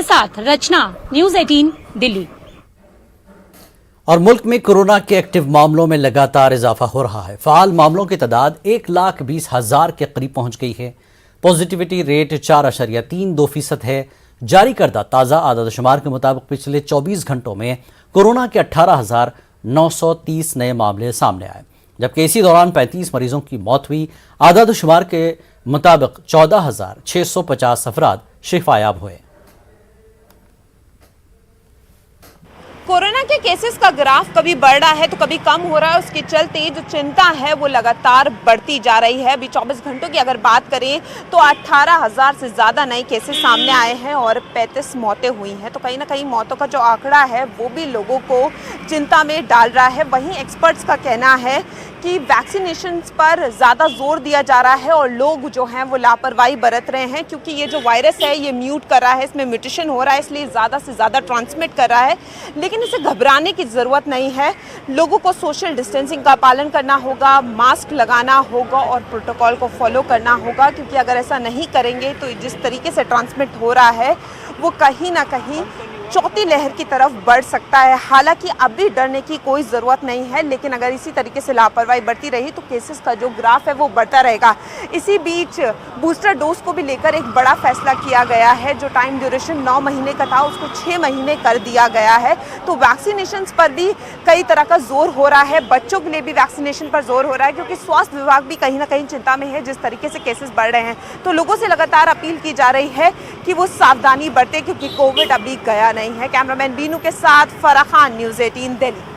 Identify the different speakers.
Speaker 1: के साथ रचना, न्यूज 18 दिल्ली।
Speaker 2: और मुल्क में कोरोना के एक्टिव मामलों में लगातार इजाफा हो रहा है। फ़ाल मामलों की तादाद 1,20,000 के करीब पहुंच गई है। पॉजिटिविटी रेट 4.32% है। जारी करदा ताज़ा आदादशुमार के मुताबिक पिछले 24 घंटों में कोरोना के 18,930 नए मामले सामने आए, जबकि इसी दौरान 35 मरीजों की मौत हुई। आदादशुमार के मुताबिक 14,650 अफराद शिफायाब हुए।
Speaker 3: कोरोना के केसेस का ग्राफ कभी बढ़ रहा है तो कभी कम हो रहा है। उसके चलते जो चिंता है वो लगातार बढ़ती जा रही है। अभी 24 घंटों की अगर बात करें तो 18,000 से ज़्यादा नए केसेस सामने आए हैं और 35 मौतें हुई हैं। तो कहीं ना कहीं मौतों का जो आंकड़ा है वो भी लोगों को चिंता में डाल रहा है। वहीं एक्सपर्ट्स का कहना है कि वैक्सीनेशन पर ज़्यादा जोर दिया जा रहा है और लोग जो हैं वो लापरवाही बरत रहे हैं, क्योंकि ये जो वायरस है ये म्यूट कर रहा है, इसमें म्यूटेशन हो रहा है, इसलिए ज़्यादा से ज़्यादा ट्रांसमिट कर रहा है। लेकिन इसे घबराने की ज़रूरत नहीं है। लोगों को सोशल डिस्टेंसिंग का पालन करना होगा, मास्क लगाना होगा और प्रोटोकॉल को फॉलो करना होगा, क्योंकि अगर ऐसा नहीं करेंगे तो जिस तरीके से ट्रांसमिट हो रहा है वो कहीं ना कहीं चौथी लहर की तरफ बढ़ सकता है। हालांकि अभी डरने की कोई ज़रूरत नहीं है, लेकिन अगर इसी तरीके से लापरवाही बढ़ती रही तो केसेस का जो ग्राफ है वो बढ़ता रहेगा। इसी बीच बूस्टर डोज को भी लेकर एक बड़ा फैसला किया गया है। जो टाइम ड्यूरेशन 9 महीने का था उसको 6 महीने कर दिया गया है। तो वैक्सीनेशन पर भी कई तरह का जोर हो रहा है। बच्चों के लिए भी वैक्सीनेशन पर जोर हो रहा है, क्योंकि स्वास्थ्य विभाग भी कहीं ना कहीं चिंता में है जिस तरीके से केसेस बढ़ रहे हैं। तो लोगों से लगातार अपील की जा रही है कि वो सावधानी बरतें, क्योंकि कोविड अभी गया नहीं है। कैमरामैन बीनू के साथ फराह खान, न्यूज़ 18 दिल्ली।